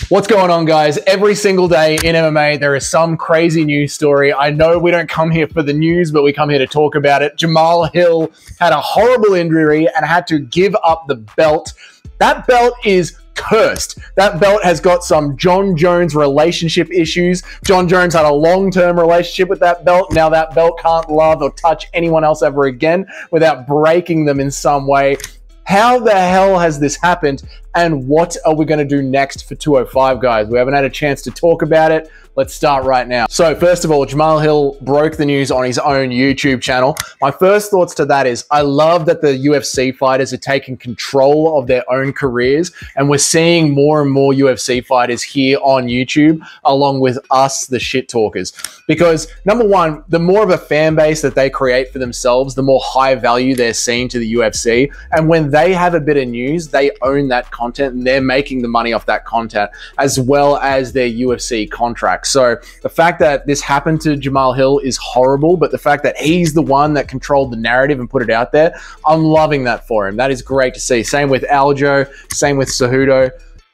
What's going on, guys? Every single day in MMA, there is some crazy news story. I know we don't come here for the news, but we come here to talk about it. Jamahal Hill had a horrible injury and had to give up the belt. That belt is cursed. That belt has got some John Jones relationship issues. John Jones had a long-term relationship with that belt. Now that belt can't love or touch anyone else ever again without breaking them in some way. How the hell has this happened? And what are we going to do next for 205, guys? We haven't had a chance to talk about it. Let's start right now. So first of all, Jamahal Hill broke the news on his own YouTube channel. My first thoughts to that is I love that the UFC fighters are taking control of their own careers, and we're seeing more and more UFC fighters here on YouTube along with us, the shit talkers. Because number one, the more of a fan base that they create for themselves, the more high value they're seen to the UFC. And when they have a bit of news, they own that content and they're making the money off that content as well as their UFC contracts. So the fact that this happened to Jamahal Hill is horrible, but the fact that he's the one that controlled the narrative and put it out there, I'm loving that for him. That is great to see. Same with Aljo, same with Cejudo,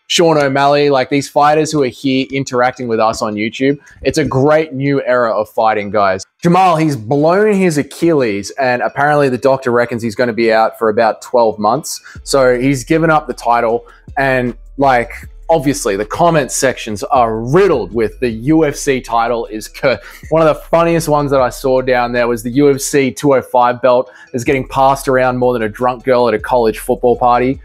Sean O'Malley, like these fighters who are here interacting with us on YouTube. It's a great new era of fighting, guys. Jamahal, he's blown his Achilles, and apparently the doctor reckons he's going to be out for about 12 months. So he's given up the title, and like, obviously, the comment sections are riddled with the UFC title is cursed. One of the funniest ones that I saw down there was the UFC 205 belt is getting passed around more than a drunk girl at a college football party.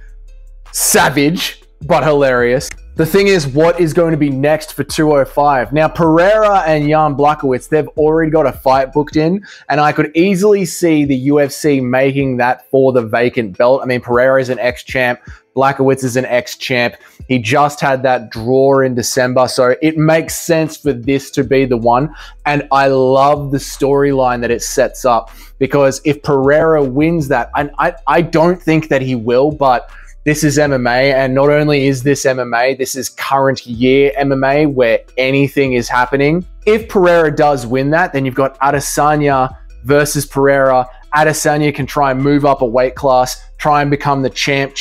Savage, but hilarious. The thing is, what is going to be next for 205? Now, Pereira and Jan Blachowicz, they've already got a fight booked in, and I could easily see the UFC making that for the vacant belt. I mean, Pereira is an ex-champ. Blachowicz is an ex-champ. He just had that draw in December, so it makes sense for this to be the one. And I love the storyline that it sets up, because if Pereira wins that, and I don't think that he will, but this is MMA, and not only is this MMA, this is current year MMA where anything is happening. If Pereira does win that, then you've got Adesanya versus Pereira. Adesanya can try and move up a weight class, try and become the champ,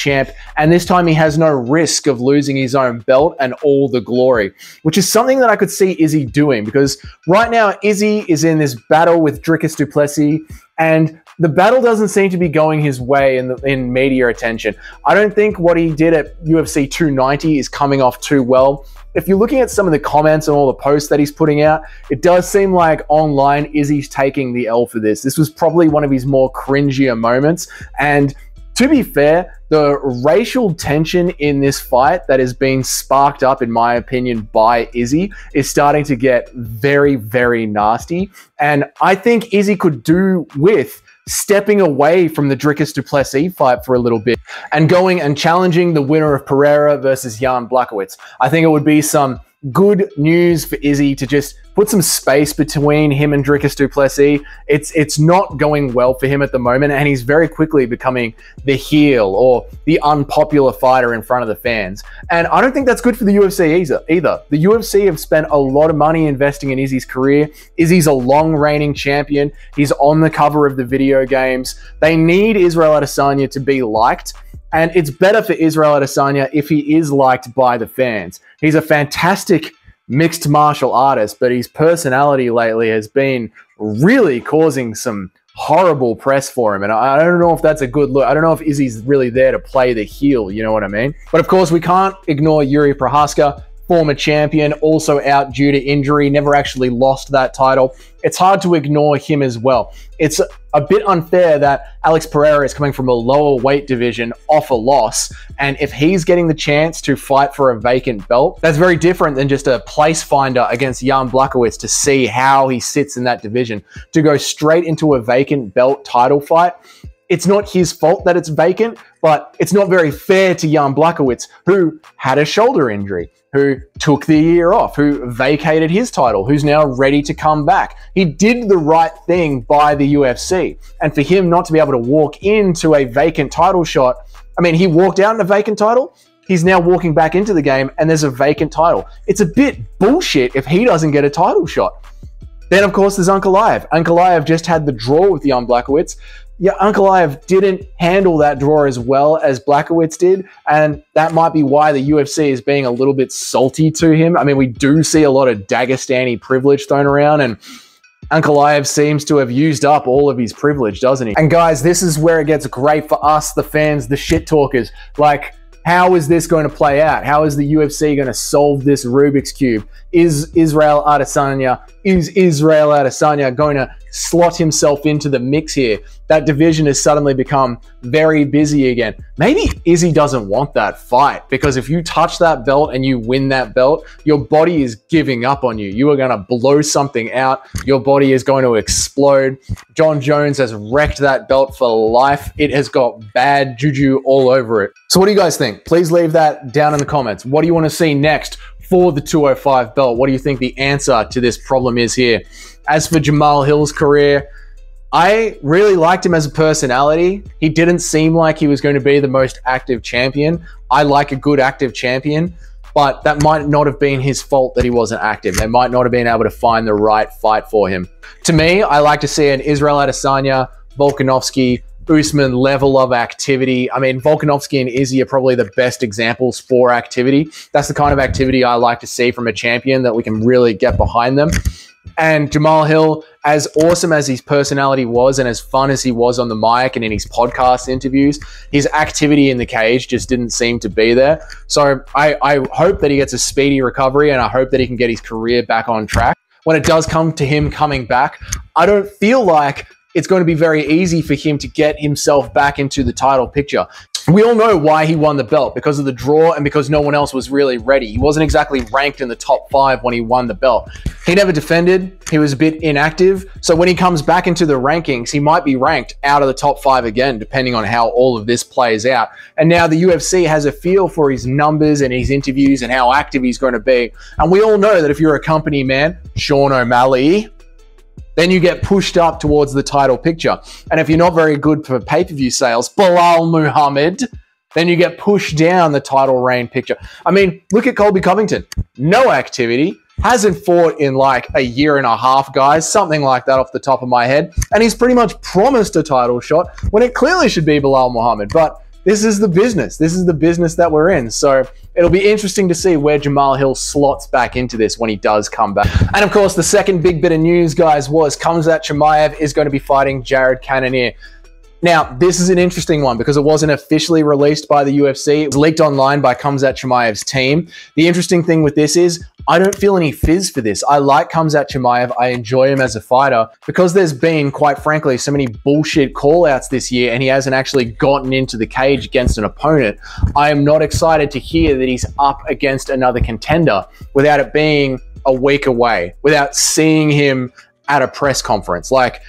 and this time he has no risk of losing his own belt and all the glory, which is something that I could see Izzy doing, because right now Izzy is in this battle with Dricus du Plessis, and the battle doesn't seem to be going his way in media attention. I don't think what he did at UFC 290 is coming off too well. If you're looking at some of the comments and all the posts that he's putting out, it does seem like online Izzy's taking the L for this. This was probably one of his more cringier moments. And to be fair, the racial tension in this fight that is being sparked up, in my opinion, by Izzy is starting to get very, very nasty. And I think Izzy could do with stepping away from the Dricus du Plessis fight for a little bit and going and challenging the winner of Pereira versus Jan Blachowicz. I think it would be some good news for Izzy to just put some space between him and Dricus du Plessis. It's not going well for him at the moment, and he's very quickly becoming the heel or the unpopular fighter in front of the fans. And I don't think that's good for the UFC either. The UFC have spent a lot of money investing in Izzy's career. Izzy's a long-reigning champion. He's on the cover of the video games. They need Israel Adesanya to be liked. And it's better for Israel Adesanya if he is liked by the fans. He's a fantastic mixed martial artist, but his personality lately has been really causing some horrible press for him. And I don't know if that's a good look. I don't know if Izzy's really there to play the heel, you know what I mean? But of course, we can't ignore Jiri Prochazka, former champion, also out due to injury, never actually lost that title. It's hard to ignore him as well. It's a bit unfair that Alex Pereira is coming from a lower weight division off a loss, and if he's getting the chance to fight for a vacant belt, that's very different than just a place finder against Jan Blachowicz to see how he sits in that division. To go straight into a vacant belt title fight, it's not his fault that it's vacant, but it's not very fair to Jan Blachowicz, who had a shoulder injury, who took the year off, who vacated his title, who's now ready to come back. He did the right thing by the UFC. And for him not to be able to walk into a vacant title shot, I mean, he walked out in a vacant title, he's now walking back into the game and there's a vacant title. It's a bit bullshit if he doesn't get a title shot. Then, of course, there's Ankalaev. Ankalaev just had the draw with Jan Blachowicz. yeah, Ankalaev didn't handle that draw as well as Blachowicz did, and that might be why the UFC is being a little bit salty to him. I mean, we do see a lot of Dagestani privilege thrown around, and Ankalaev seems to have used up all of his privilege, doesn't he? And guys, this is where it gets great for us, the fans, the shit talkers. Like, how is this going to play out? How is the UFC going to solve this Rubik's Cube? Is Israel Adesanya going to slot himself into the mix here? That division has suddenly become very busy again. Maybe Izzy doesn't want that fight, because if you touch that belt and you win that belt, your body is giving up on you. You are going to blow something out. Your body is going to explode. John Jones has wrecked that belt for life. It has got bad juju all over it. So what do you guys think? Please leave that down in the comments. What do you want to see next for the 205 belt? What do you think the answer to this problem is here? As for Jamahal Hill's career, I really liked him as a personality. He didn't seem like he was going to be the most active champion. I like a good active champion, but that might not have been his fault that he wasn't active. They might not have been able to find the right fight for him. To me, I like to see an Israel Adesanya, Volkanovski, Usman level of activity. I mean, Volkanovski and Izzy are probably the best examples for activity. That's the kind of activity I like to see from a champion, that we can really get behind them. And Jamahal Hill, as awesome as his personality was and as fun as he was on the mic and in his podcast interviews, his activity in the cage just didn't seem to be there. So I hope that he gets a speedy recovery, and I hope that he can get his career back on track. When it does come to him coming back, I don't feel like it's going to be very easy for him to get himself back into the title picture. We all know why he won the belt, because of the draw and because no one else was really ready. He wasn't exactly ranked in the top 5 when he won the belt. He never defended. He was a bit inactive. So when he comes back into the rankings, he might be ranked out of the top 5 again, depending on how all of this plays out. And now the UFC has a feel for his numbers and his interviews and how active he's going to be. And we all know that if you're a company man, Sean O'Malley, then you get pushed up towards the title picture. And if you're not very good for pay-per-view sales, Bilal Muhammad, then you get pushed down the title reign picture. I mean, look at Colby Covington. No activity. Hasn't fought in like a year and a half, guys. Something like that off the top of my head. And he's pretty much promised a title shot when it clearly should be Bilal Muhammad. But this is the business. This is the business that we're in. So it'll be interesting to see where Jamahal Hill slots back into this when he does come back. And of course, the second big bit of news, guys, was Khamzat Chimaev is going to be fighting Jared Cannonier. Now, this is an interesting one because it wasn't officially released by the UFC. It was leaked online by Khamzat Chimaev's team. The interesting thing with this is I don't feel any fizz for this. I like Khamzat Chimaev. I enjoy him as a fighter. Because there's been, quite frankly, so many bullshit call-outs this year and he hasn't actually gotten into the cage against an opponent, I am not excited to hear that he's up against another contender without it being a week away, without seeing him at a press conference. Like,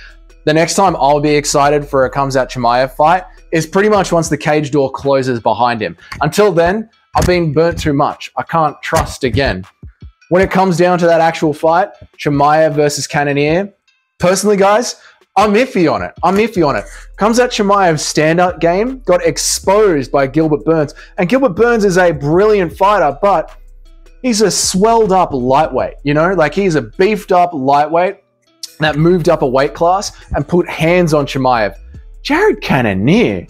the next time I'll be excited for a Khamzat Chimaev fight is pretty much once the cage door closes behind him. Until then, I've been burnt too much. I can't trust again. When it comes down to that actual fight, Chimaev versus Cannonier, personally, guys, I'm iffy on it. Khamzat Chimaev's stand-up game got exposed by Gilbert Burns. And Gilbert Burns is a brilliant fighter, but he's a swelled up lightweight, you know? Like, he's a beefed up lightweight that moved up a weight class and put hands on Chimaev. Jared Cannonier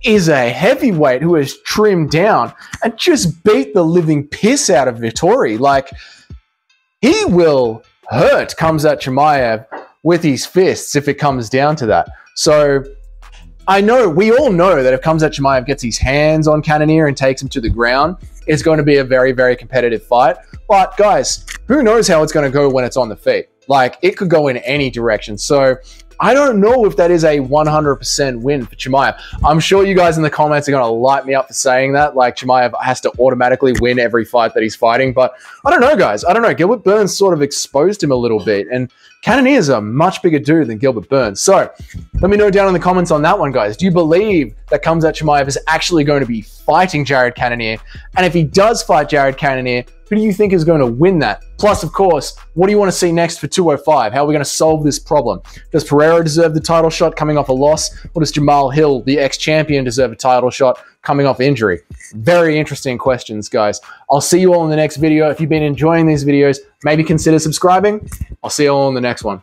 is a heavyweight who has trimmed down and just beat the living piss out of Vettori. Like, he will hurt Khamzat Chimaev with his fists if it comes down to that. So I know, we all know that if Khamzat Chimaev gets his hands on Cannonier and takes him to the ground, it's going to be a very, very competitive fight. But guys, who knows how it's going to go when it's on the feet? Like, it could go in any direction. So I don't know if that is a 100% win for Chimaev. I'm sure you guys in the comments are going to light me up for saying that. Like, Chimaev has to automatically win every fight that he's fighting. But I don't know, guys. I don't know. Gilbert Burns sort of exposed him a little bit. And Cannonier is a much bigger dude than Gilbert Burns. So let me know down in the comments on that one, guys. Do you believe that Khamzat Chimaev is actually going to be fighting Jared Cannonier? And if he does fight Jared Cannonier, who do you think is going to win that? Plus, of course, what do you want to see next for 205? How are we going to solve this problem? Does Pereira deserve the title shot coming off a loss? Or does Jamahal Hill, the ex-champion, deserve a title shot coming off injury? Very interesting questions, guys. I'll see you all in the next video. If you've been enjoying these videos, maybe consider subscribing. I'll see you all in the next one.